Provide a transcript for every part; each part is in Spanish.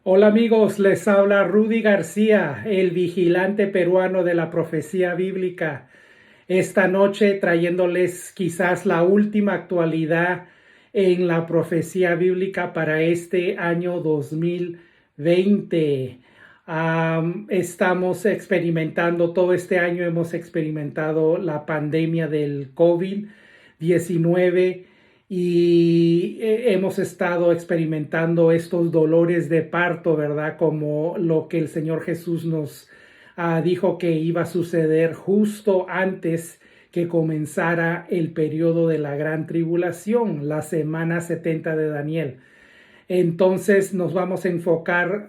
Hola amigos, les habla Rudy García, el vigilante peruano de la profecía bíblica. Esta noche trayéndoles quizás la última actualidad en la profecía bíblica para este año 2020. Estamos experimentando, todo este año hemos experimentado la pandemia del COVID-19 y hemos estado experimentando estos dolores de parto, ¿verdad? Como lo que el Señor Jesús nos dijo que iba a suceder justo antes que comenzara el periodo de la gran tribulación, la semana 70 de Daniel. Entonces nos vamos a enfocar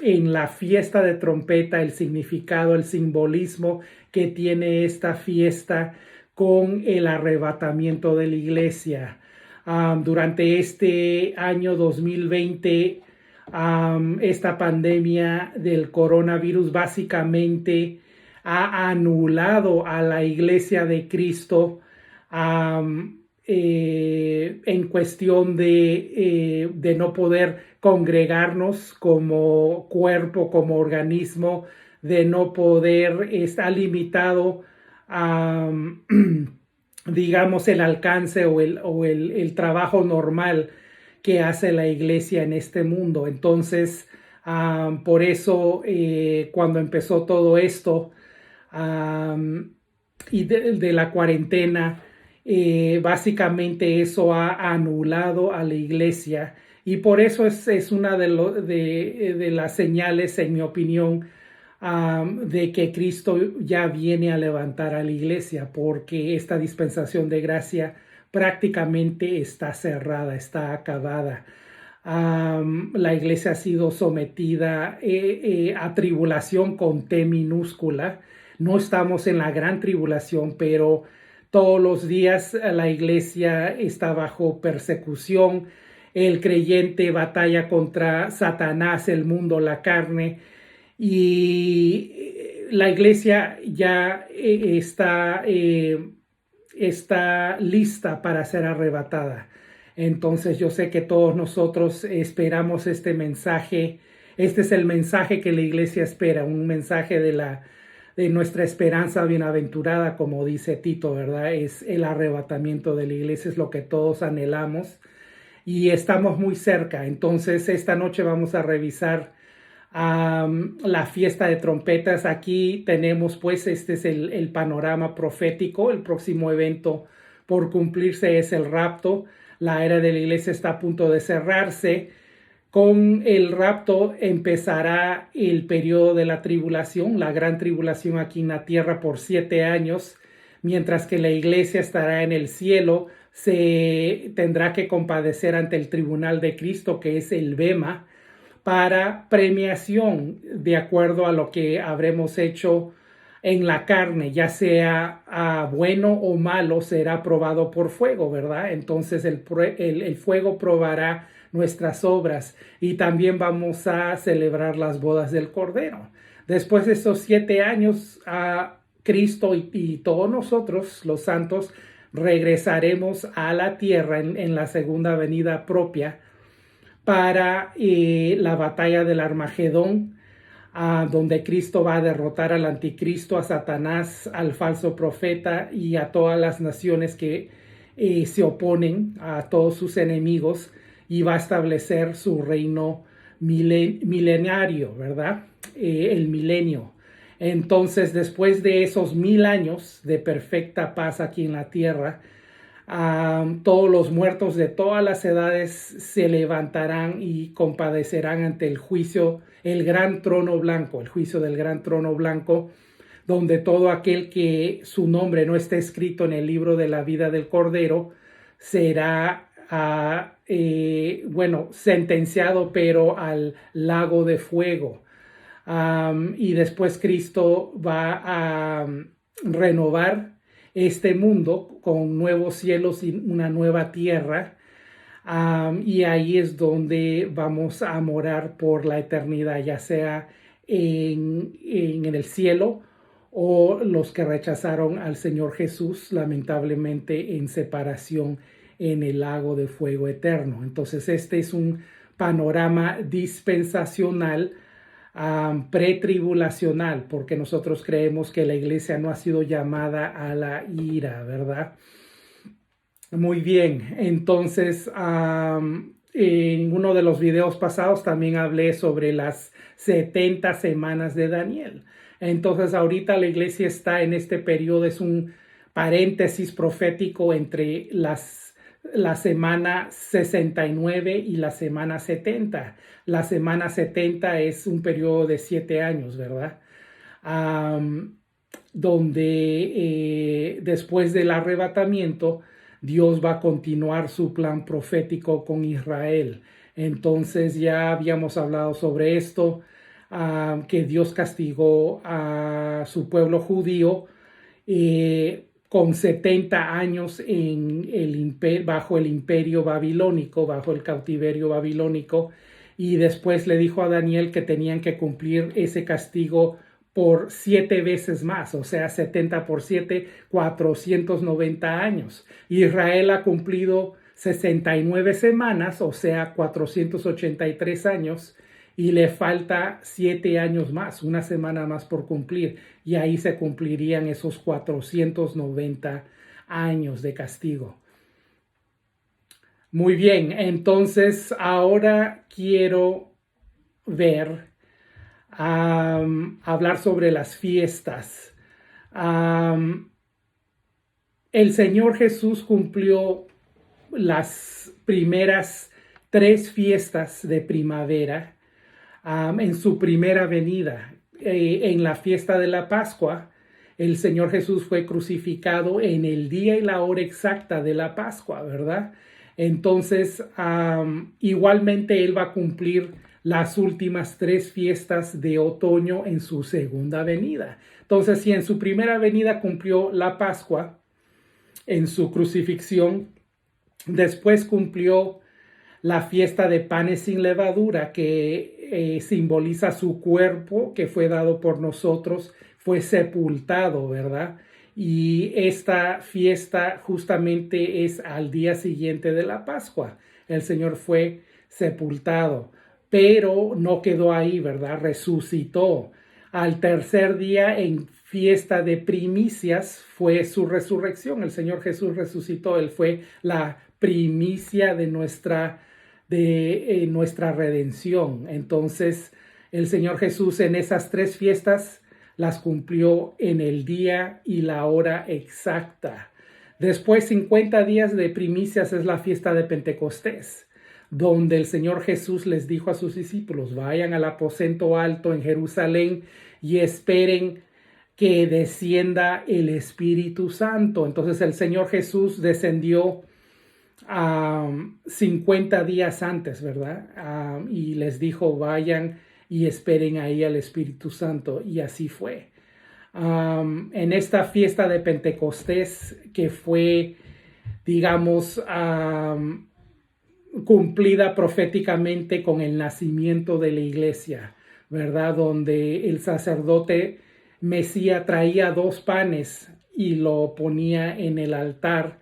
en la fiesta de trompeta, el significado, el simbolismo que tiene esta fiesta con el arrebatamiento de la iglesia. Durante este año 2020, esta pandemia del coronavirus básicamente ha anulado a la iglesia de Cristo en cuestión de no poder congregarnos como cuerpo, como organismo, de no poder estar limitado a, digamos, el alcance o el trabajo normal que hace la iglesia en este mundo. Entonces, por eso, cuando empezó todo esto y de la cuarentena, básicamente eso ha anulado a la iglesia y por eso es una de las señales, en mi opinión, de que Cristo ya viene a levantar a la iglesia, porque esta dispensación de gracia prácticamente está cerrada, está acabada. La iglesia ha sido sometida a tribulación con T minúscula. No estamos en la gran tribulación, pero todos los días la iglesia está bajo persecución. El creyente batalla contra Satanás, el mundo, la carne, y la iglesia ya está lista para ser arrebatada. Entonces yo sé que todos nosotros esperamos este mensaje. Este es el mensaje que la iglesia espera, un mensaje de nuestra esperanza bienaventurada, como dice Tito, ¿verdad? Es el arrebatamiento de la iglesia, es lo que todos anhelamos y estamos muy cerca. Entonces esta noche vamos a revisar la fiesta de trompetas. Aquí tenemos pues este es el panorama profético. El próximo evento por cumplirse es el rapto. La era de la iglesia está a punto de cerrarse. Con el rapto empezará el periodo de la tribulación, la gran tribulación aquí en la tierra por 7 años, mientras que la iglesia estará en el cielo, se tendrá que compadecer ante el tribunal de Cristo, que es el bema, para premiación de acuerdo a lo que habremos hecho en la carne, ya sea bueno o malo, será probado por fuego, ¿verdad? Entonces el fuego probará nuestras obras y también vamos a celebrar las bodas del Cordero. Después de estos 7 años, Cristo y todos nosotros, los santos, regresaremos a la tierra en la segunda venida propia para la batalla del Armagedón, donde Cristo va a derrotar al anticristo, a Satanás, al falso profeta y a todas las naciones que se oponen, a todos sus enemigos, y va a establecer su reino milenario, ¿verdad? El milenio. Entonces, después de esos 1000 años de perfecta paz aquí en la tierra, todos los muertos de todas las edades se levantarán y compadecerán ante el juicio, el gran trono blanco, el juicio del gran trono blanco, donde todo aquel que su nombre no esté escrito en el libro de la vida del Cordero será, sentenciado, pero al lago de fuego. Y después Cristo va a renovar este mundo con nuevos cielos y una nueva tierra. Y ahí es donde vamos a morar por la eternidad, ya sea en el cielo o los que rechazaron al Señor Jesús, lamentablemente en separación en el lago de fuego eterno. Entonces este es un panorama dispensacional, pretribulacional, porque nosotros creemos que la iglesia no ha sido llamada a la ira, ¿verdad? Muy bien, entonces en uno de los videos pasados también hablé sobre las 70 semanas de Daniel. Entonces ahorita la iglesia está en este periodo, es un paréntesis profético entre la semana 69 y la semana 70. La semana 70 es un periodo de 7 años, ¿verdad? Donde después del arrebatamiento, Dios va a continuar su plan profético con Israel. Entonces ya habíamos hablado sobre esto, que Dios castigó a su pueblo judío con 70 años bajo el imperio babilónico, bajo el cautiverio babilónico, y después le dijo a Daniel que tenían que cumplir ese castigo por 7 veces más, o sea, 70 por 7, 490 años. Israel ha cumplido 69 semanas, o sea, 483 años, y le falta 7 años más, una semana más por cumplir, y ahí se cumplirían esos 490 años de castigo. Muy bien, entonces ahora quiero hablar sobre las fiestas. El Señor Jesús cumplió las primeras 3 fiestas de primavera en su primera venida. En la fiesta de la Pascua, el Señor Jesús fue crucificado en el día y la hora exacta de la Pascua, ¿verdad? Entonces, igualmente Él va a cumplir las últimas 3 fiestas de otoño en su segunda venida. Entonces, si en su primera venida cumplió la Pascua, en su crucifixión, después cumplió la fiesta de panes sin levadura, que simboliza su cuerpo que fue dado por nosotros, fue sepultado, ¿verdad? Y esta fiesta justamente es al día siguiente de la Pascua. El Señor fue sepultado, pero no quedó ahí, ¿verdad? Resucitó. Al tercer día, en fiesta de primicias, fue su resurrección. El Señor Jesús resucitó. Él fue la primicia de nuestra redención. Entonces, el Señor Jesús en esas 3 fiestas las cumplió en el día y la hora exacta. Después, 50 días de primicias es la fiesta de Pentecostés, donde el Señor Jesús les dijo a sus discípulos: vayan al aposento alto en Jerusalén y esperen que descienda el Espíritu Santo. Entonces el Señor Jesús descendió 50 días antes, ¿verdad? Y les dijo: vayan y esperen ahí al Espíritu Santo. Y así fue. En esta fiesta de Pentecostés, que fue, digamos, cumplida proféticamente con el nacimiento de la iglesia, ¿verdad? Donde el sacerdote Mesías traía 2 panes y lo ponía en el altar,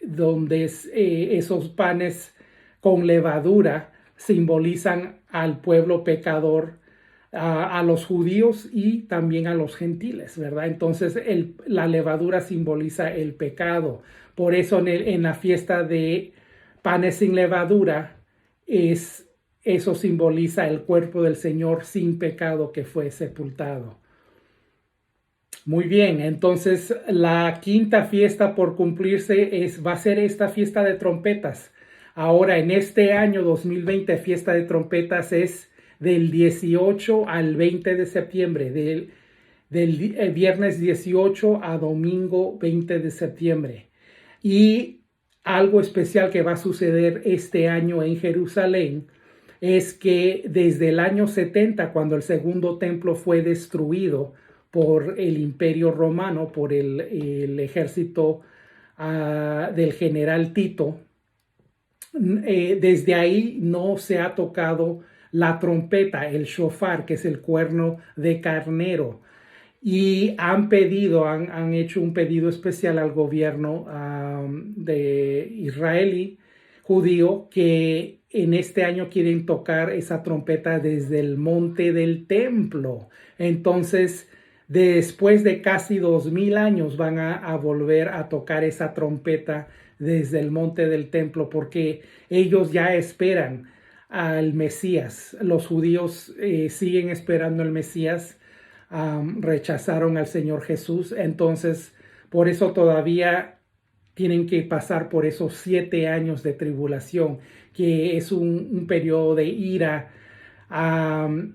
donde esos panes con levadura simbolizan al pueblo pecador, a los judíos y también a los gentiles, ¿verdad? Entonces la levadura simboliza el pecado. Por eso en la fiesta de panes sin levadura, eso simboliza el cuerpo del Señor sin pecado que fue sepultado. Muy bien, entonces la quinta fiesta por cumplirse va a ser esta fiesta de trompetas. Ahora, en este año 2020, fiesta de trompetas es del 18 al 20 de septiembre, del viernes 18 a domingo 20 de septiembre. Y algo especial que va a suceder este año en Jerusalén es que desde el año 70, cuando el segundo templo fue destruido por el Imperio Romano, por el ejército del general Tito, desde ahí no se ha tocado la trompeta, el shofar, que es el cuerno de carnero. Y han hecho un pedido especial al gobierno de israelí, judío que en este año quieren tocar esa trompeta desde el monte del templo. Entonces, después de casi 2000 años van a volver a tocar esa trompeta desde el monte del templo, porque ellos ya esperan al Mesías. Los judíos siguen esperando al Mesías, rechazaron al Señor Jesús, entonces por eso todavía tienen que pasar por esos 7 años de tribulación, que es un periodo de ira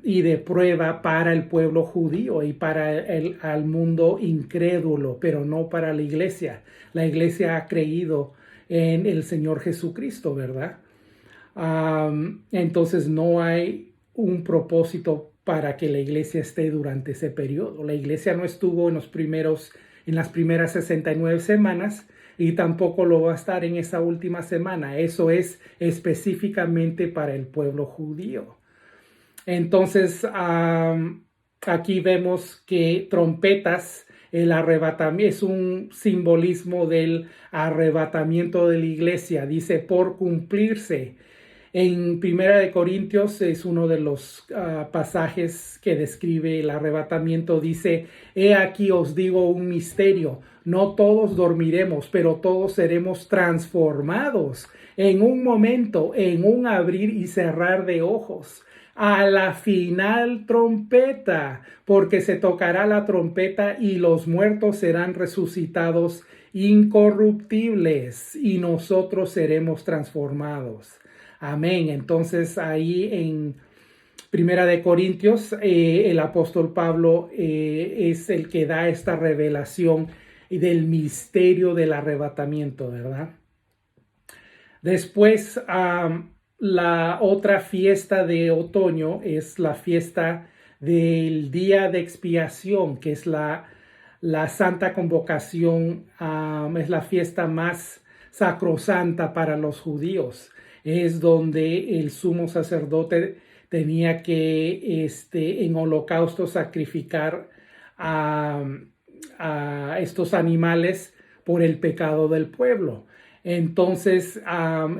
y de prueba para el pueblo judío y para al mundo incrédulo, pero no para la iglesia. La iglesia ha creído en el Señor Jesucristo, ¿verdad? Entonces no hay un propósito para que la iglesia esté durante ese periodo. La iglesia no estuvo en las primeras 69 semanas y tampoco lo va a estar en esa última semana. Eso es específicamente para el pueblo judío. Entonces, aquí vemos que trompetas, el arrebatamiento, es un simbolismo del arrebatamiento de la iglesia. Dice, por cumplirse. En Primera de Corintios es uno de los pasajes que describe el arrebatamiento. Dice, he aquí os digo un misterio, no todos dormiremos, pero todos seremos transformados en un momento, en un abrir y cerrar de ojos, a la final trompeta, porque se tocará la trompeta y los muertos serán resucitados incorruptibles y nosotros seremos transformados. Amén. Entonces ahí en Primera de Corintios, el apóstol Pablo es el que da esta revelación del misterio del arrebatamiento, ¿verdad? Después, la otra fiesta de otoño es la fiesta del día de expiación, que es la Santa Convocación, es la fiesta más sacrosanta para los judíos. Es donde el sumo sacerdote tenía que en holocausto sacrificar a estos animales por el pecado del pueblo. Entonces,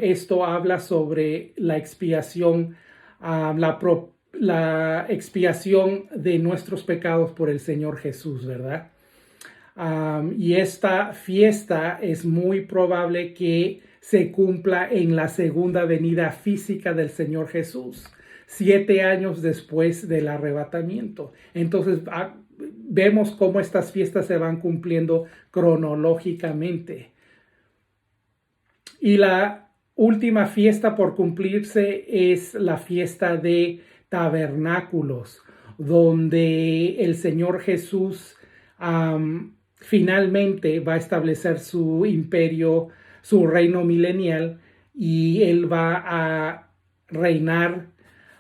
esto habla sobre la expiación, la expiación de nuestros pecados por el Señor Jesús, ¿verdad? Y esta fiesta es muy probable que se cumpla en la segunda venida física del Señor Jesús, 7 años después del arrebatamiento. Entonces vemos cómo estas fiestas se van cumpliendo cronológicamente. Y la última fiesta por cumplirse es la fiesta de tabernáculos, donde el Señor Jesús finalmente va a establecer su imperio, su reino milenial, y Él va a reinar,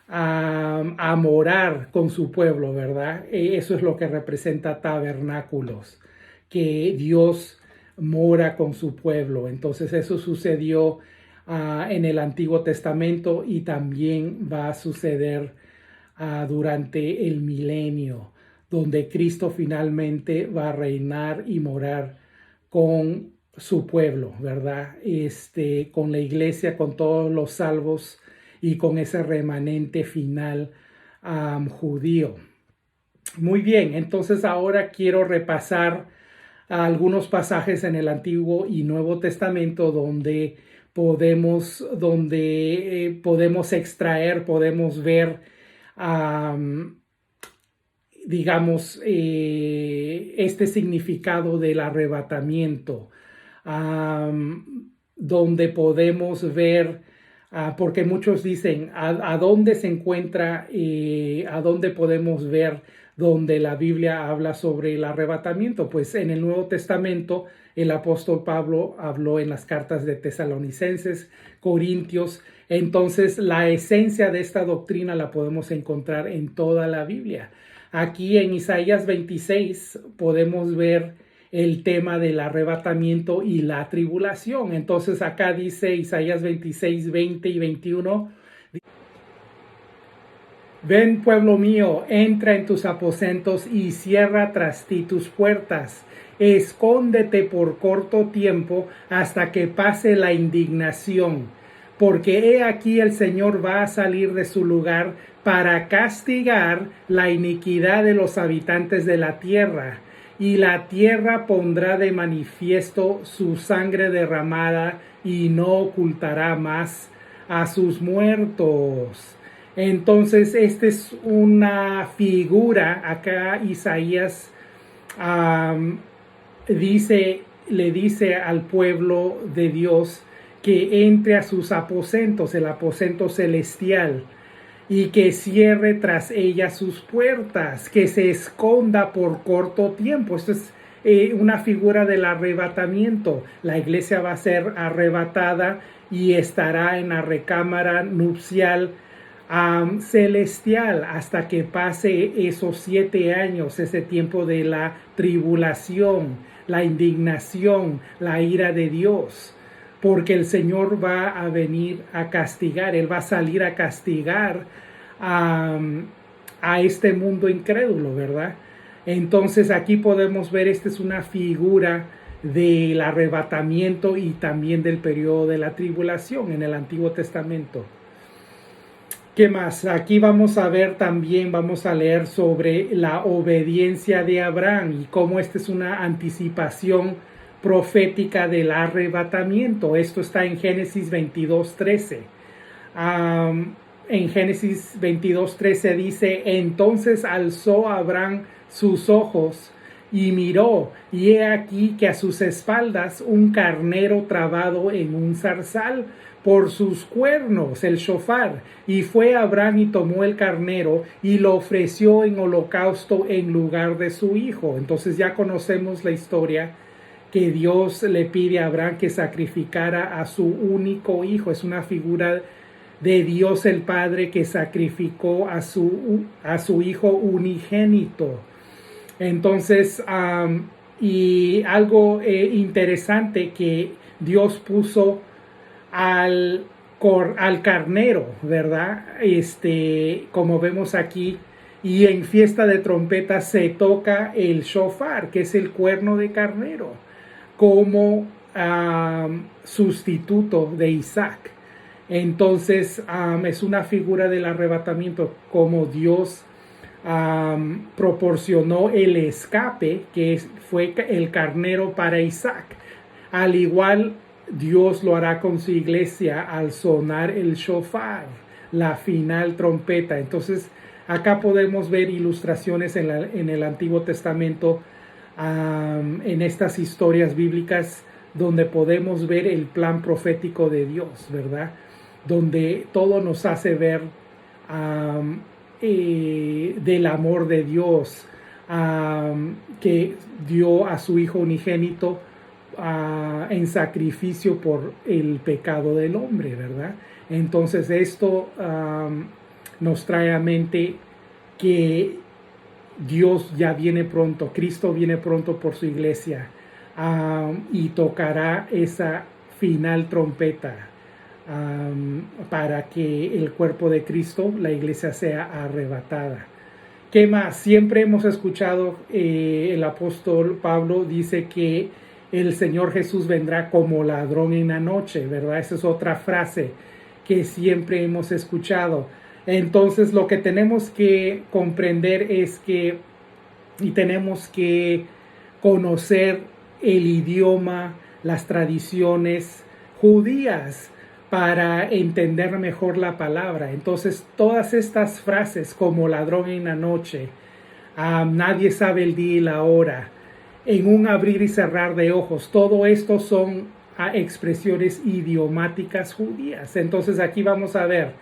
a morar con su pueblo, ¿verdad? Eso es lo que representa tabernáculos, que Dios mora con su pueblo. Entonces eso sucedió en el Antiguo Testamento y también va a suceder durante el milenio, donde Cristo finalmente va a reinar y morar con su pueblo, ¿verdad? Con la iglesia, con todos los salvos y con ese remanente final judío. Muy bien, entonces ahora quiero repasar algunos pasajes en el Antiguo y Nuevo Testamento donde podemos extraer, podemos ver digamos, este significado del arrebatamiento, donde podemos ver, porque muchos dicen, ¿a dónde se encuentra, a dónde podemos ver donde la Biblia habla sobre el arrebatamiento? Pues en el Nuevo Testamento el apóstol Pablo habló en las cartas de Tesalonicenses, Corintios. Entonces la esencia de esta doctrina la podemos encontrar en toda la Biblia. Aquí en Isaías 26 podemos ver el tema del arrebatamiento y la tribulación. Entonces acá dice Isaías 26, 20 y 21. Ven, pueblo mío, entra en tus aposentos y cierra tras ti tus puertas. Escóndete por corto tiempo hasta que pase la indignación, porque he aquí el Señor va a salir de su lugar para castigar la iniquidad de los habitantes de la tierra, y la tierra pondrá de manifiesto su sangre derramada y no ocultará más a sus muertos. Entonces, esta es una figura. Acá Isaías le dice al pueblo de Dios que entre a sus aposentos, el aposento celestial, y que cierre tras ella sus puertas, que se esconda por corto tiempo. Esto es una figura del arrebatamiento. La iglesia va a ser arrebatada y estará en la recámara nupcial celestial hasta que pase esos 7 años, ese tiempo de la tribulación, la indignación, la ira de Dios, porque el Señor va a venir a castigar. Él va a salir a castigar a este mundo incrédulo, ¿verdad? Entonces aquí podemos ver, esta es una figura del arrebatamiento y también del periodo de la tribulación en el Antiguo Testamento. ¿Qué más? Aquí vamos a ver también, vamos a leer sobre la obediencia de Abraham y cómo esta es una anticipación profética del arrebatamiento. Esto está en Génesis 22:13. En Génesis 22:13 dice: entonces alzó Abraham sus ojos y miró, y he aquí que a sus espaldas un carnero trabado en un zarzal, por sus cuernos el shofar. Y fue Abraham y tomó el carnero y lo ofreció en holocausto en lugar de su hijo. Entonces ya conocemos la historia, que Dios le pide a Abraham que sacrificara a su único hijo. Es una figura de Dios el Padre que sacrificó a su hijo unigénito. Entonces, y algo interesante, que Dios puso al carnero, ¿verdad? Como vemos aquí, y en fiesta de trompetas se toca el shofar, que es el cuerno de carnero, como sustituto de Isaac. Entonces, es una figura del arrebatamiento, como Dios proporcionó el escape, que fue el carnero para Isaac. Al igual, Dios lo hará con su iglesia al sonar el shofar, la final trompeta. Entonces, acá podemos ver ilustraciones en el Antiguo Testamento, en estas historias bíblicas, donde podemos ver el plan profético de Dios, ¿verdad? Donde todo nos hace ver del amor de Dios, que dio a su Hijo unigénito en sacrificio por el pecado del hombre, ¿verdad? Entonces esto nos trae a mente que Dios ya viene pronto, Cristo viene pronto por su iglesia, y tocará esa final trompeta para que el cuerpo de Cristo, la iglesia, sea arrebatada. ¿Qué más? Siempre hemos escuchado, el apóstol Pablo dice que el Señor Jesús vendrá como ladrón en la noche, ¿verdad? Esa es otra frase que siempre hemos escuchado. Entonces, lo que tenemos que comprender es que, y tenemos que conocer el idioma, las tradiciones judías, para entender mejor la palabra. Entonces, todas estas frases, como ladrón en la noche, nadie sabe el día y la hora, en un abrir y cerrar de ojos, todo esto son expresiones idiomáticas judías. Entonces, aquí vamos a ver,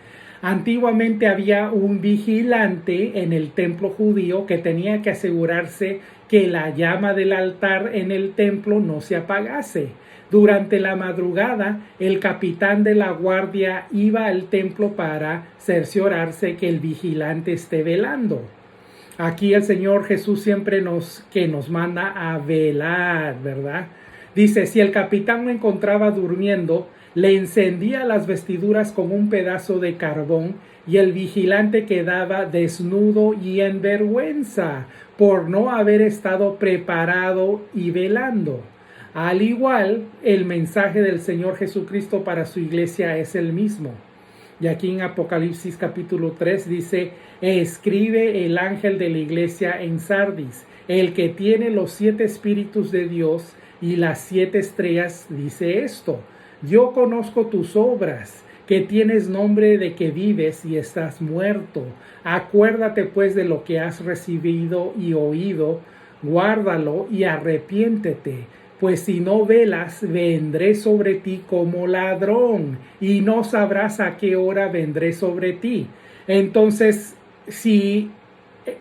antiguamente había un vigilante en el templo judío que tenía que asegurarse que la llama del altar en el templo no se apagase. Durante la madrugada, el capitán de la guardia iba al templo para cerciorarse que el vigilante esté velando. Aquí el Señor Jesús siempre nos manda a velar, ¿verdad? Dice: si el capitán lo encontraba durmiendo, le encendía las vestiduras con un pedazo de carbón, y el vigilante quedaba desnudo y en vergüenza por no haber estado preparado y velando. Al igual, el mensaje del Señor Jesucristo para su iglesia es el mismo. Y aquí en Apocalipsis capítulo 3 dice: escribe el ángel de la iglesia en Sardis, el que tiene los 7 espíritus de Dios y las 7 estrellas, dice esto: yo conozco tus obras, que tienes nombre de que vives y estás muerto. Acuérdate pues de lo que has recibido y oído, guárdalo y arrepiéntete. Pues si no velas, vendré sobre ti como ladrón, y no sabrás a qué hora vendré sobre ti. Entonces, si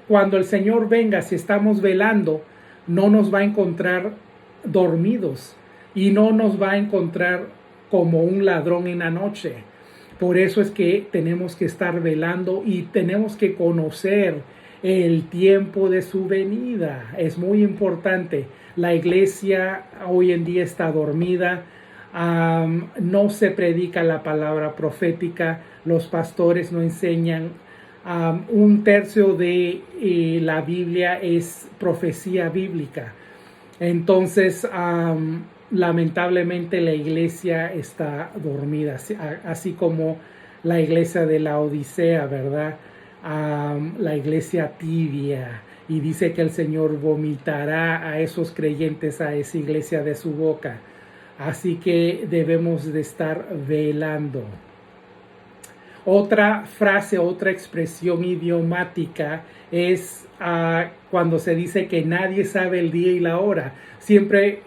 cuando el Señor venga, si estamos velando, no nos va a encontrar dormidos y no nos va a encontrar como un ladrón en la noche. Por eso es que tenemos que estar velando y tenemos que conocer el tiempo de su venida. Es muy importante. La iglesia hoy en día está dormida. No se predica la palabra profética. Los pastores no enseñan. Un tercio de la Biblia es profecía bíblica. Entonces, lamentablemente la iglesia está dormida, así como la iglesia de la Odisea, ¿verdad? La iglesia tibia, y dice que el Señor vomitará a esos creyentes, a esa iglesia de su boca. Así que debemos de estar velando. Otra frase, otra expresión idiomática es cuando se dice que nadie sabe el día y la hora. Siempre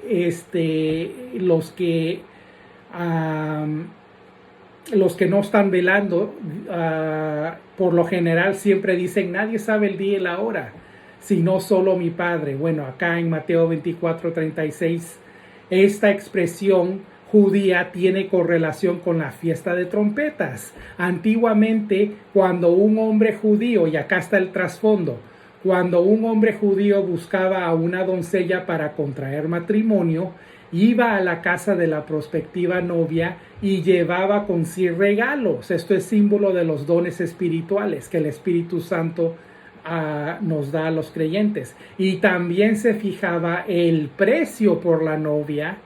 los que no están velando, por lo general siempre dicen: nadie sabe el día y la hora, sino solo mi Padre. Bueno, acá en Mateo 24:36, esta expresión judía tiene correlación con la fiesta de trompetas. Antiguamente, cuando un hombre judío, y acá está el trasfondo, cuando un hombre judío buscaba a una doncella para contraer matrimonio, iba a la casa de la prospectiva novia y llevaba con sí regalos. Esto es símbolo de los dones espirituales que el Espíritu Santo nos da a los creyentes. Y también se fijaba el precio por la novia.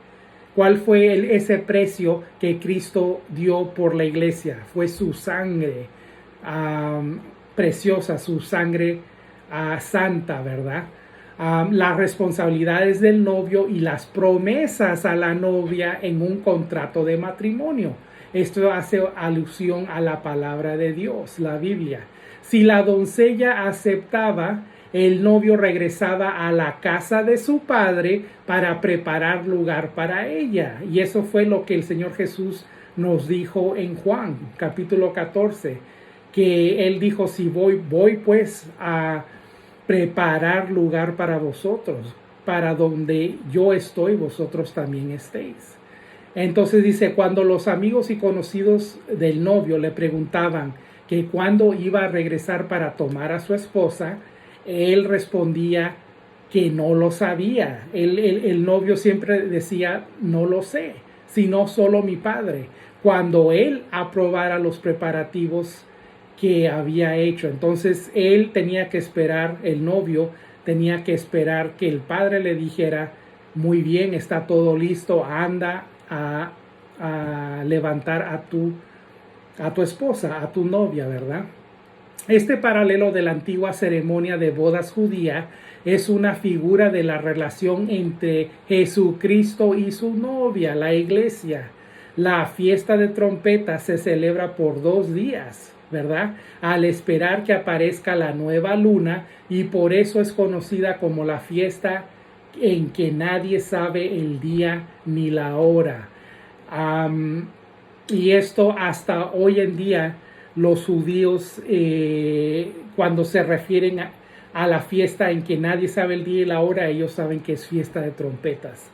¿Cuál fue ese precio que Cristo dio por la iglesia? Fue su sangre preciosa, su sangre santa, ¿verdad? Las responsabilidades del novio y las promesas a la novia en un contrato de matrimonio. Esto hace alusión a la palabra de Dios, la Biblia. Si la doncella aceptaba, el novio regresaba a la casa de su padre para preparar lugar para ella. Y eso fue lo que el Señor Jesús nos dijo en Juan, capítulo 14, que Él dijo: si voy pues a preparar lugar para vosotros, para donde yo estoy, vosotros también estéis. Entonces dice: cuando los amigos y conocidos del novio le preguntaban que cuándo iba a regresar para tomar a su esposa, él respondía que no lo sabía. El novio siempre decía: no lo sé, sino solo mi Padre, cuando él aprobara los preparativos que había hecho. Entonces él tenía que esperar, el novio tenía que esperar que el padre le dijera: muy bien, está todo listo, anda a levantar a tu esposa, a tu novia, ¿verdad? Este paralelo de la antigua ceremonia de bodas judía es una figura de la relación entre Jesucristo y su novia, la iglesia. La fiesta de trompetas se celebra por 2 días, ¿verdad? Al esperar que aparezca la nueva luna, y por eso es conocida como la fiesta en que nadie sabe el día ni la hora. Y esto hasta hoy en día los judíos, cuando se refieren a la fiesta en que nadie sabe el día y la hora, ellos saben que es fiesta de trompetas.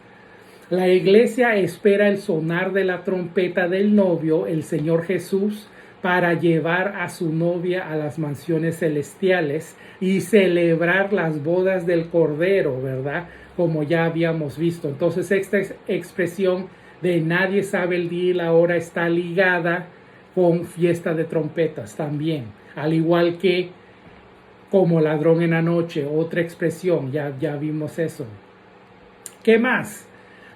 La iglesia espera el sonar de la trompeta del novio, el Señor Jesús, para llevar a su novia a las mansiones celestiales y celebrar las bodas del Cordero, ¿verdad? Como ya habíamos visto. Entonces esta expresión de nadie sabe el día y la hora está ligada con fiesta de trompetas también, al igual que como ladrón en la noche, otra expresión, ya vimos eso. ¿Qué más?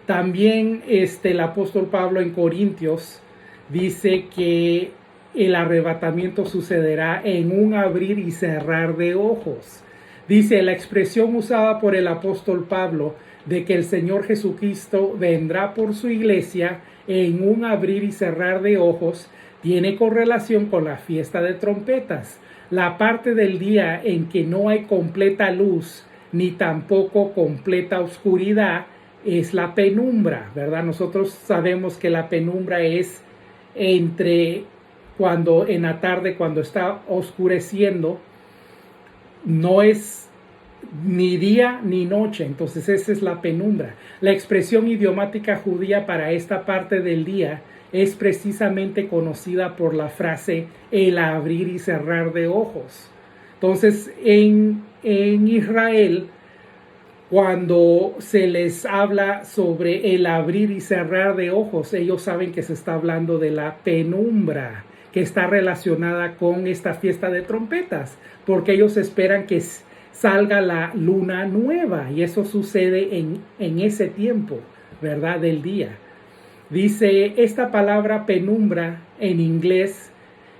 También el apóstol Pablo en Corintios dice que el arrebatamiento sucederá en un abrir y cerrar de ojos. Dice la expresión usada por el apóstol Pablo de que el Señor Jesucristo vendrá por su iglesia en un abrir y cerrar de ojos, tiene correlación con la fiesta de trompetas, la parte del día en que no hay completa luz ni tampoco completa oscuridad es la penumbra, ¿verdad? Nosotros sabemos que la penumbra es entre cuando en la tarde, cuando está oscureciendo, no es ni día ni noche, entonces esa es la penumbra. La expresión idiomática judía para esta parte del día es precisamente conocida por la frase el abrir y cerrar de ojos. Entonces en Israel, cuando se les habla sobre el abrir y cerrar de ojos, ellos saben que se está hablando de la penumbra, que está relacionada con esta fiesta de trompetas, porque ellos esperan que salga la luna nueva, y eso sucede en ese tiempo, ¿verdad? Del día. Dice, esta palabra penumbra en inglés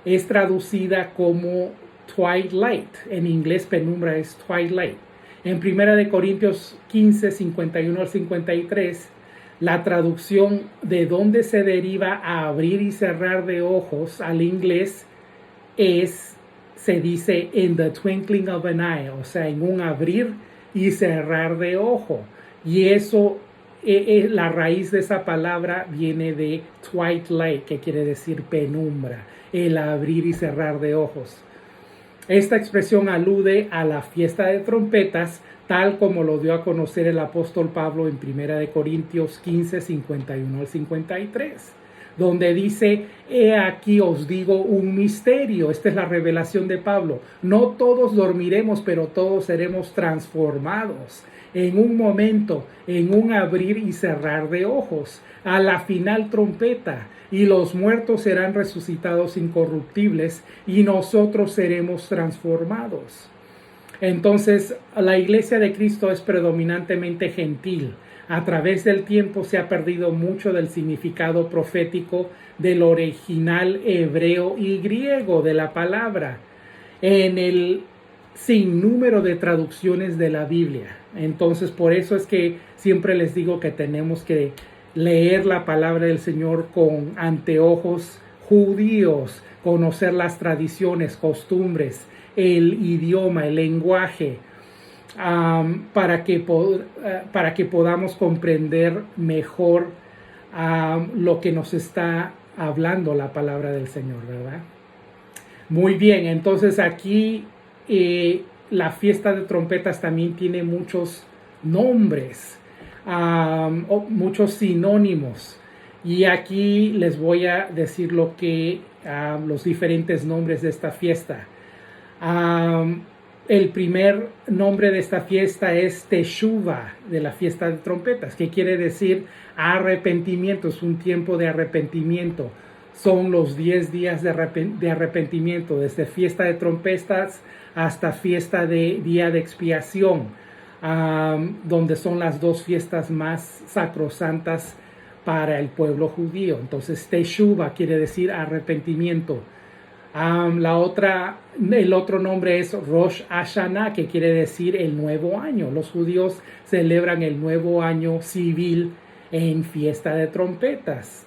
es traducida como twilight. En inglés penumbra es twilight. En 1 Corintios 15, 51 al 53, la traducción de dónde se deriva a abrir y cerrar de ojos al inglés se dice in the twinkling of an eye, o sea, en un abrir y cerrar de ojo. Y eso, la raíz de esa palabra viene de twilight, que quiere decir penumbra, el abrir y cerrar de ojos. Esta expresión alude a la fiesta de trompetas, tal como lo dio a conocer el apóstol Pablo en 1 Corintios 15, 51 al 53, donde dice, he aquí os digo un misterio. Esta es la revelación de Pablo. No todos dormiremos, pero todos seremos transformados en un momento, en un abrir y cerrar de ojos, a la final trompeta, y los muertos serán resucitados incorruptibles y nosotros seremos transformados. Entonces, la iglesia de Cristo es predominantemente gentil. A través del tiempo se ha perdido mucho del significado profético del original hebreo y griego de la palabra en el sinnúmero de traducciones de la Biblia. Entonces, por eso es que siempre les digo que tenemos que leer la palabra del Señor con anteojos judíos, conocer las tradiciones, costumbres, el idioma, el lenguaje, para que podamos comprender mejor lo que nos está hablando la palabra del Señor, ¿verdad? Muy bien, entonces aquí la fiesta de trompetas también tiene muchos nombres, muchos sinónimos, y aquí les voy a decir los diferentes nombres de esta fiesta. El primer nombre de esta fiesta es Teshuvah, de la fiesta de trompetas, que quiere decir arrepentimiento, es un tiempo de arrepentimiento. Son los 10 días de arrepentimiento, desde fiesta de trompetas hasta fiesta de día de expiación, donde son las dos fiestas más sacrosantas para el pueblo judío. Entonces, Teshuvah quiere decir arrepentimiento. El otro nombre es Rosh Hashanah, que quiere decir el nuevo año. Los judíos celebran el nuevo año civil en fiesta de trompetas.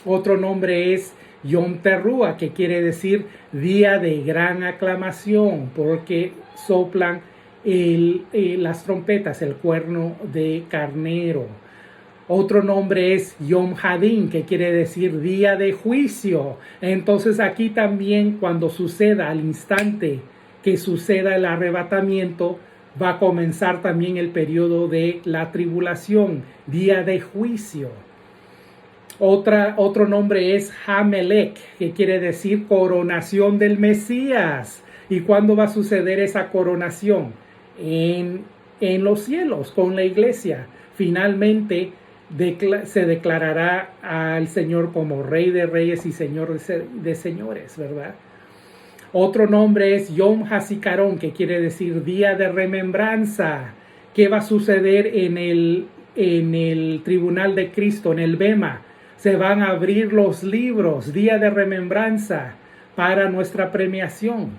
Otro nombre es Yom Teruah, que quiere decir día de gran aclamación, porque soplan las trompetas, el cuerno de carnero. Otro nombre es Yom Hadin, que quiere decir día de juicio. Entonces aquí también, cuando suceda, al instante que suceda el arrebatamiento, va a comenzar también el periodo de la tribulación, día de juicio. Otro nombre es Hamelech, que quiere decir coronación del Mesías. ¿Y cuándo va a suceder esa coronación? En los cielos, con la iglesia. Finalmente se declarará al Señor como Rey de Reyes y Señor de Señores, ¿verdad? Otro nombre es Yom HaZikaron, que quiere decir día de remembranza. ¿Qué va a suceder en el en el tribunal de Cristo, en el Bema, se van a abrir los libros, día de remembranza para nuestra premiación.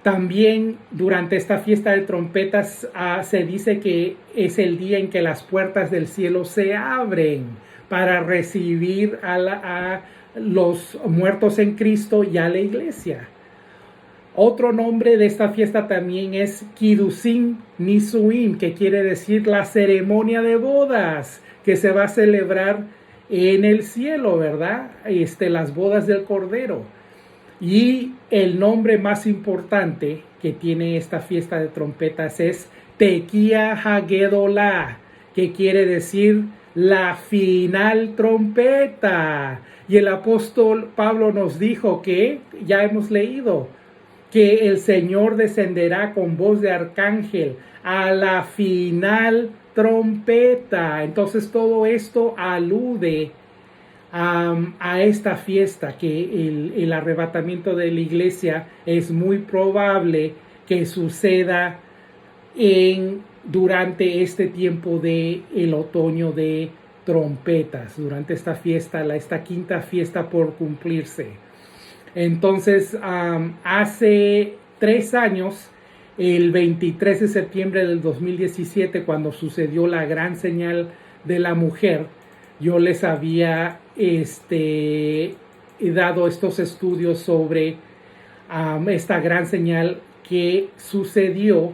También durante esta fiesta de trompetas se dice que es el día en que las puertas del cielo se abren para recibir a los muertos en Cristo y a la iglesia. Otro nombre de esta fiesta también es Kiddushim Nisuim, que quiere decir la ceremonia de bodas que se va a celebrar en el cielo, ¿verdad? Las bodas del Cordero. Y el nombre más importante que tiene esta fiesta de trompetas es Tequía Hagedolá, que quiere decir la final trompeta. Y el apóstol Pablo nos dijo que, ya hemos leído, que el Señor descenderá con voz de arcángel a la final trompeta. Entonces todo esto alude a esta fiesta, que el arrebatamiento de la iglesia es muy probable que suceda durante este tiempo de el otoño de trompetas, durante esta fiesta, esta quinta fiesta por cumplirse. Entonces, hace 3 años, el 23 de septiembre del 2017, cuando sucedió la gran señal de la mujer, yo les había dado estos estudios sobre esta gran señal que sucedió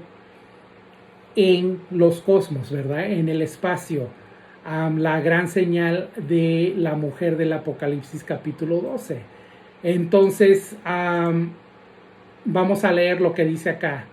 en los cosmos, ¿verdad? En el espacio. La gran señal de la mujer del Apocalipsis capítulo 12. Entonces, vamos a leer lo que dice acá.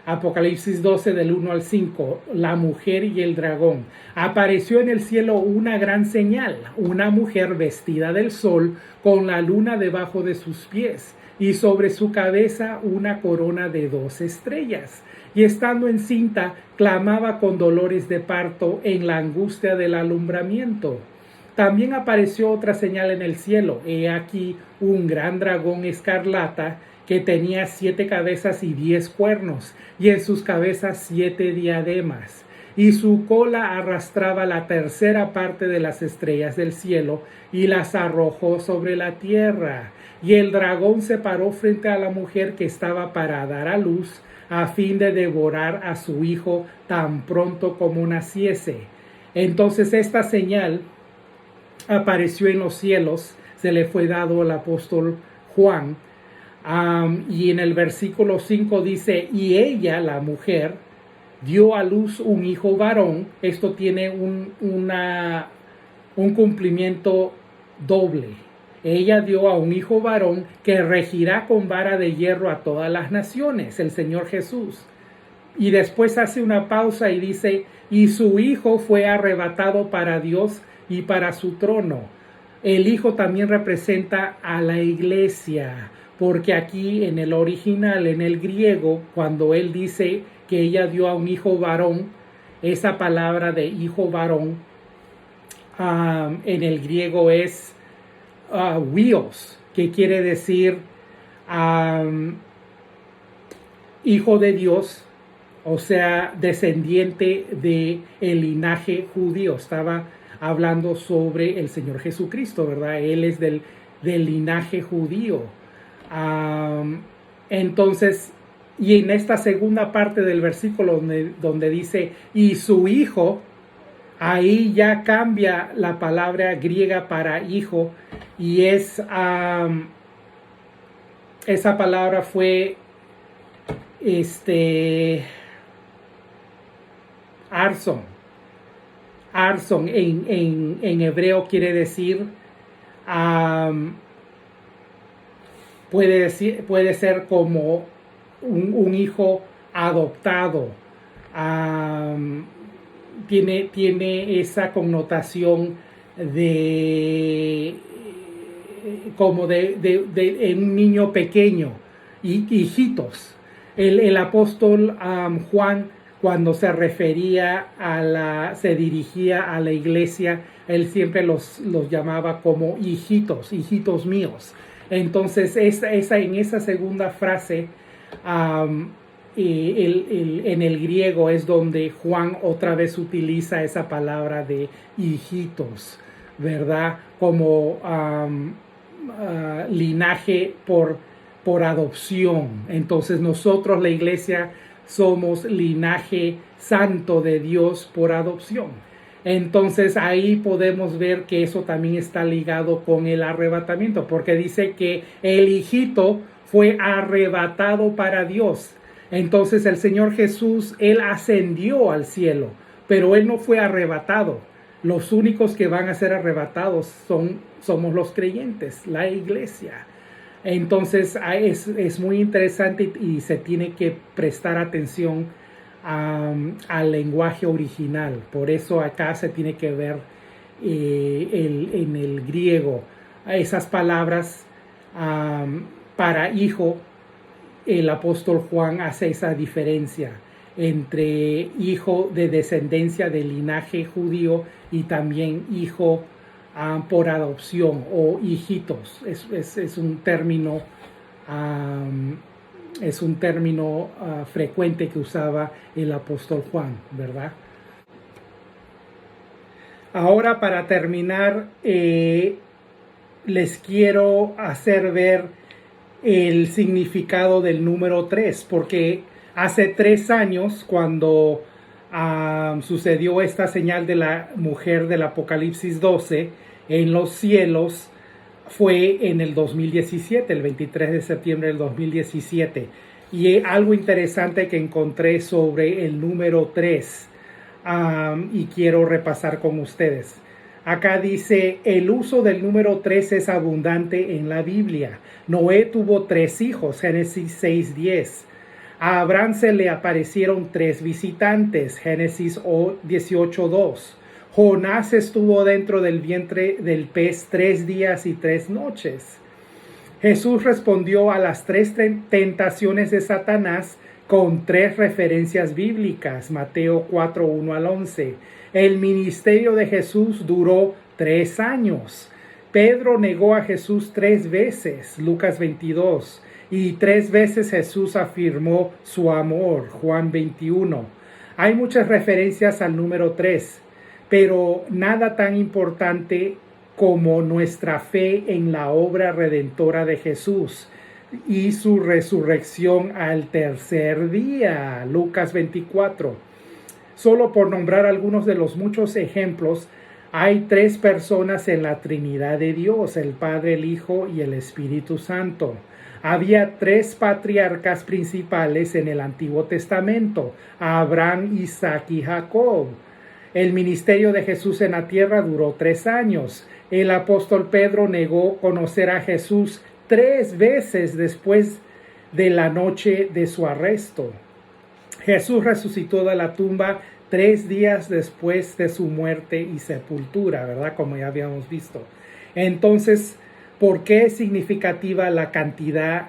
Apocalipsis 12 del 1 al 5, la mujer y el dragón. Apareció en el cielo una gran señal, una mujer vestida del sol con la luna debajo de sus pies y sobre su cabeza una corona de 2 estrellas. Y estando encinta, clamaba con dolores de parto en la angustia del alumbramiento. También apareció otra señal en el cielo. He aquí un gran dragón escarlata que tenía 7 cabezas y 10 cuernos, y en sus cabezas 7 diademas, y su cola arrastraba la tercera parte de las estrellas del cielo, y las arrojó sobre la tierra. Y el dragón se paró frente a la mujer que estaba para dar a luz, a fin de devorar a su hijo tan pronto como naciese. Entonces esta señal apareció en los cielos, se le fue dado al apóstol Juan, y en el versículo 5 dice, y ella, la mujer, dio a luz un hijo varón. Esto tiene un cumplimiento doble. Ella dio a un hijo varón que regirá con vara de hierro a todas las naciones, el Señor Jesús. Y después hace una pausa y dice, y su hijo fue arrebatado para Dios y para su trono. El hijo también representa a la iglesia, porque aquí en el original, en el griego, cuando él dice que ella dio a un hijo varón, esa palabra de hijo varón en el griego es huios, que quiere decir hijo de Dios, o sea, descendiente del linaje judío. Estaba hablando sobre el Señor Jesucristo, ¿verdad? Él es del linaje judío. Entonces, y en esta segunda parte del versículo donde dice, y su hijo, ahí ya cambia la palabra griega para hijo, y esa palabra fue arson. Arson en hebreo quiere decir puede ser como un hijo adoptado. Tiene esa connotación de como de un niño pequeño, hijitos. El apóstol Juan, cuando se refería se dirigía a la iglesia, él siempre los llamaba como hijitos míos. Entonces, en esa segunda frase en el griego es donde Juan otra vez utiliza esa palabra de hijitos, ¿verdad? Como linaje por adopción. Entonces nosotros, la iglesia, somos linaje santo de Dios por adopción. Entonces ahí podemos ver que eso también está ligado con el arrebatamiento, porque dice que el hijito fue arrebatado para Dios. Entonces el Señor Jesús, Él ascendió al cielo, pero Él no fue arrebatado. Los únicos que van a ser arrebatados somos los creyentes, la iglesia. Entonces es muy interesante y se tiene que prestar atención al lenguaje original. Por eso acá se tiene que ver en el griego esas palabras para hijo. El apóstol Juan hace esa diferencia entre hijo de descendencia del linaje judío y también hijo por adopción o hijitos. Es un término frecuente que usaba el apóstol Juan, ¿verdad? Ahora, para terminar, les quiero hacer ver el significado del número 3, porque hace 3 años, cuando sucedió esta señal de la mujer del Apocalipsis 12 en los cielos, fue en el 2017, el 23 de septiembre del 2017. Y algo interesante que encontré sobre el número 3, y quiero repasar con ustedes. Acá dice, el uso del número 3 es abundante en la Biblia. Noé tuvo 3 hijos, Génesis 6:10. A Abraham se le aparecieron 3 visitantes, Génesis 18:2. Jonás estuvo dentro del vientre del pez 3 días y 3 noches. Jesús respondió a las 3 tentaciones de Satanás con 3 referencias bíblicas, Mateo 4:1 al 11. El ministerio de Jesús duró 3 años. Pedro negó a Jesús 3 veces, Lucas 22. Y 3 veces Jesús afirmó su amor, Juan 21. Hay muchas referencias al número 3, pero nada tan importante como nuestra fe en la obra redentora de Jesús y su resurrección al tercer día, Lucas 24. Solo por nombrar algunos de los muchos ejemplos, hay 3 personas en la Trinidad de Dios, el Padre, el Hijo y el Espíritu Santo. Había 3 patriarcas principales en el Antiguo Testamento, Abraham, Isaac y Jacob. El ministerio de Jesús en la tierra duró 3 años. El apóstol Pedro negó conocer a Jesús 3 veces después de la noche de su arresto. Jesús resucitó de la tumba 3 días después de su muerte y sepultura, ¿verdad? Como ya habíamos visto. Entonces, ¿por qué es significativa la cantidad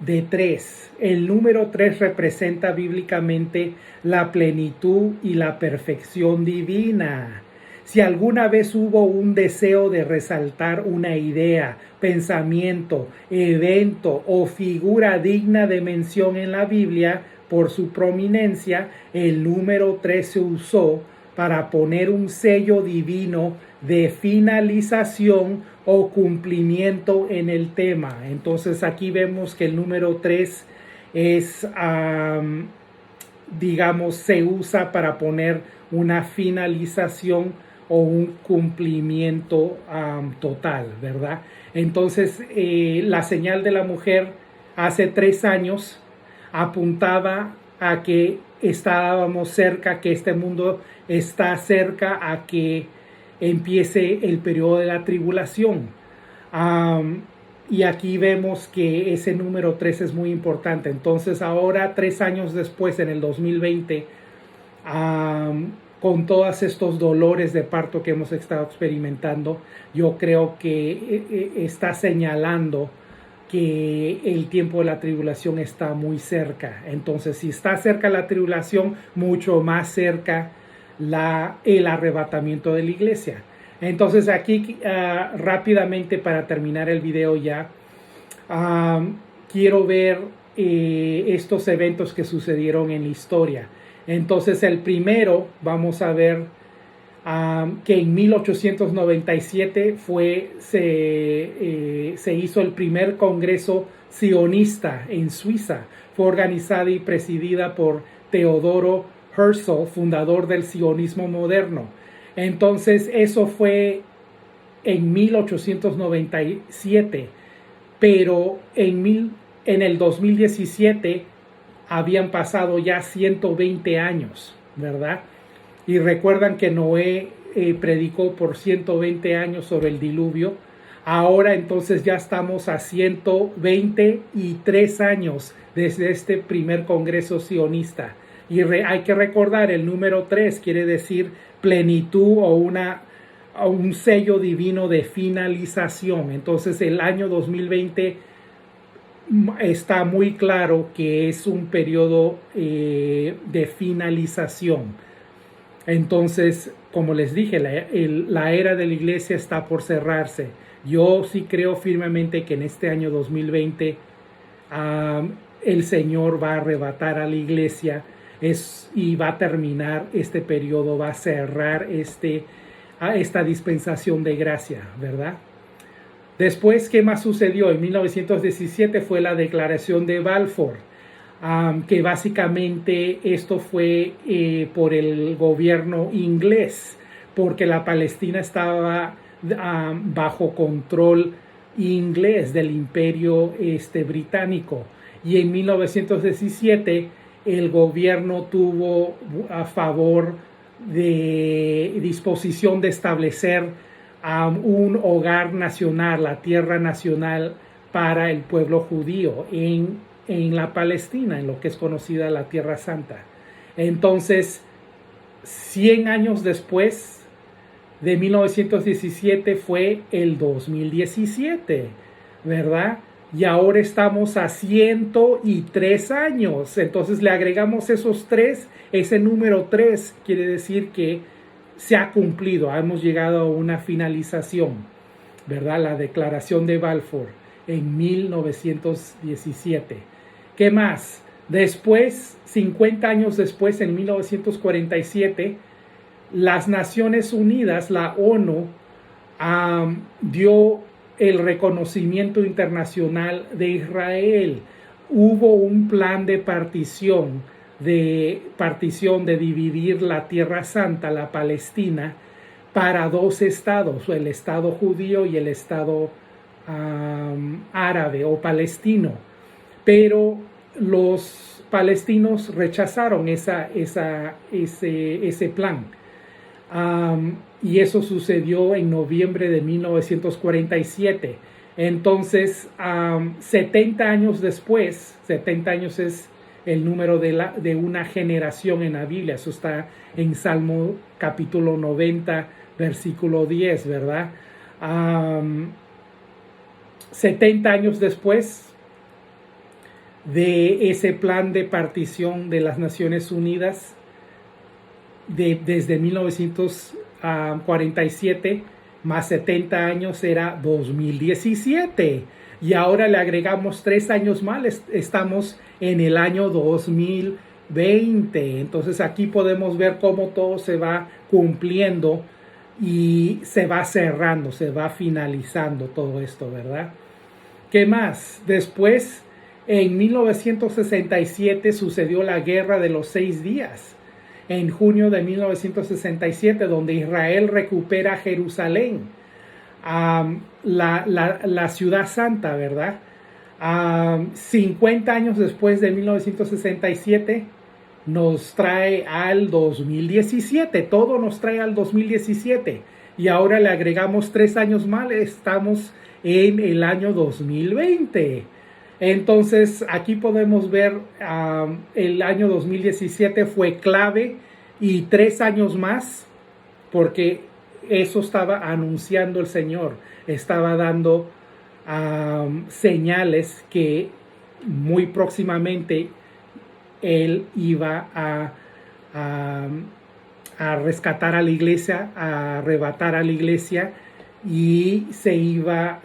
de 3? El número 3 representa bíblicamente la plenitud y la perfección divina. Si alguna vez hubo un deseo de resaltar una idea, pensamiento, evento o figura digna de mención en la Biblia por su prominencia, el número 3 se usó para poner un sello divino de finalización o cumplimiento en el tema. Entonces aquí vemos que el número 3 es, se usa para poner una finalización o un cumplimiento total, ¿verdad? Entonces la señal de la mujer hace 3 años apuntaba a que estábamos cerca, que este mundo está cerca a que empiece el periodo de la tribulación. Y aquí vemos que ese número 3 es muy importante. Entonces ahora, 3 años después, en el 2020, con todos estos dolores de parto que hemos estado experimentando, yo creo que está señalando que el tiempo de la tribulación está muy cerca. Entonces, si está cerca la tribulación, mucho más cerca el arrebatamiento de la iglesia. Entonces, aquí rápidamente, para terminar el video ya, quiero ver estos eventos que sucedieron en la historia. Entonces el primero, vamos a ver que en 1897 se hizo el primer congreso sionista en Suiza. Fue organizada y presidida por Teodoro Herzl, fundador del sionismo moderno. Entonces eso fue en 1897, pero en el 2017 habían pasado ya 120 años, ¿verdad? Y recuerdan que Noé predicó por 120 años sobre el diluvio. Ahora entonces ya estamos a 123 años desde este primer congreso sionista. Y hay que recordar, el número 3 quiere decir plenitud o un sello divino de finalización. Entonces el año 2020 está muy claro que es un periodo de finalización. Entonces, como les dije, la era de la iglesia está por cerrarse. Yo sí creo firmemente que en este año 2020 el Señor va a arrebatar a la iglesia y va a terminar este periodo, va a cerrar esta dispensación de gracia, ¿verdad? Después, ¿qué más sucedió? En 1917 fue la Declaración de Balfour, que básicamente esto fue por el gobierno inglés, porque la Palestina estaba bajo control inglés del imperio británico. Y en 1917 el gobierno tuvo a favor de disposición de establecer un hogar nacional, la tierra nacional para el pueblo judío en la Palestina, en lo que es conocida la Tierra Santa. Entonces, 100 años después de 1917 fue el 2017, ¿verdad? Y ahora estamos a 103 años. Entonces le agregamos esos 3, ese número 3 quiere decir que se ha cumplido, hemos llegado a una finalización, ¿verdad? La Declaración de Balfour en 1917. ¿Qué más? Después, 50 años después, en 1947, las Naciones Unidas, la ONU, dio el reconocimiento internacional de Israel. Hubo un plan de partición, de dividir la Tierra Santa, la Palestina, para 2 estados, el estado judío y el estado árabe o palestino. Pero los palestinos rechazaron ese plan. Y eso sucedió en noviembre de 1947. Entonces, 70 años después, 70 años es el número de una generación en la Biblia. Eso está en Salmo capítulo 90, versículo 10, ¿verdad? 70 años después de ese plan de partición de las Naciones Unidas, desde 1947 más 70 años era 2017, y ahora le agregamos 3 años más, estamos en el año 2020. Entonces aquí podemos ver cómo todo se va cumpliendo y se va cerrando, se va finalizando todo esto, ¿verdad? ¿Qué más? Después, en 1967 sucedió la Guerra de los 6 días. En junio de 1967, donde Israel recupera Jerusalén, la ciudad santa, ¿verdad? 50 años después de 1967, nos trae al 2017, todo nos trae al 2017, y ahora le agregamos 3 años más, estamos en el año 2020. Entonces aquí podemos ver el año 2017 fue clave, y 3 años más, porque eso estaba anunciando el Señor, estaba dando señales que muy próximamente Él iba a rescatar a la iglesia, a arrebatar a la iglesia, y iba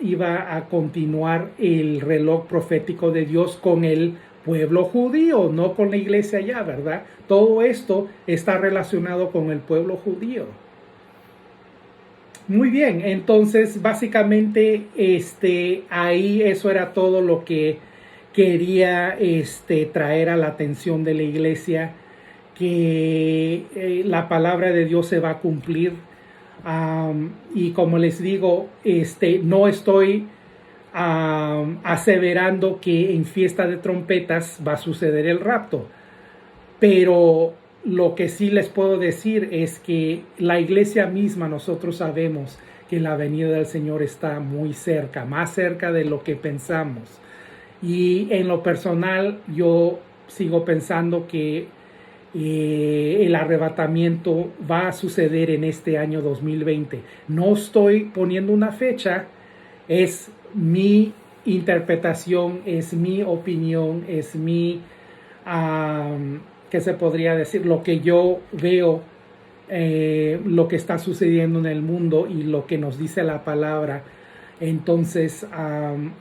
a continuar el reloj profético de Dios con el pueblo judío, no con la iglesia ya, ¿verdad? Todo esto está relacionado con el pueblo judío. Muy bien, entonces básicamente ahí eso era todo lo que quería traer a la atención de la iglesia, que la palabra de Dios se va a cumplir. Y como les digo, no estoy aseverando que en fiesta de trompetas va a suceder el rapto, pero lo que sí les puedo decir es que la iglesia misma, nosotros sabemos que la venida del Señor está muy cerca, más cerca de lo que pensamos. Y en lo personal, yo sigo pensando que el arrebatamiento va a suceder en este año 2020. No estoy poniendo una fecha, es mi interpretación, es mi opinión, es mi, ¿qué se podría decir? Lo que yo veo, lo que está sucediendo en el mundo y lo que nos dice la palabra. Entonces,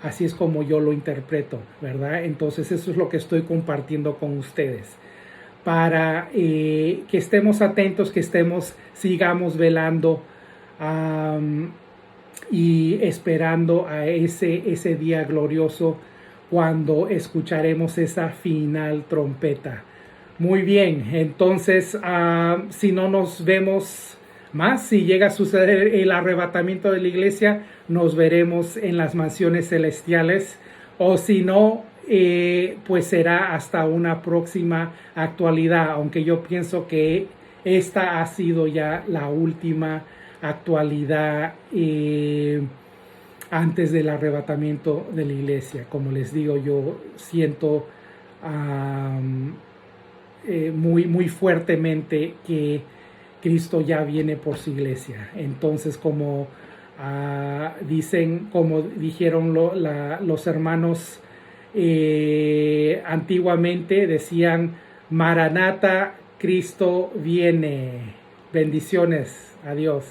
así es como yo lo interpreto, ¿verdad? Entonces, eso es lo que estoy compartiendo con ustedes, para que estemos atentos, que sigamos velando y esperando a ese día glorioso cuando escucharemos esa final trompeta. Muy bien, entonces si no nos vemos más, si llega a suceder el arrebatamiento de la iglesia, nos veremos en las mansiones celestiales, o si no, pues será hasta una próxima actualidad, aunque yo pienso que esta ha sido ya la última actualidad antes del arrebatamiento de la iglesia. Como les digo, yo siento muy fuertemente que Cristo ya viene por su iglesia. Entonces, como como dijeron los hermanos antiguamente, decían: Maranata, Cristo viene. Bendiciones. Adiós.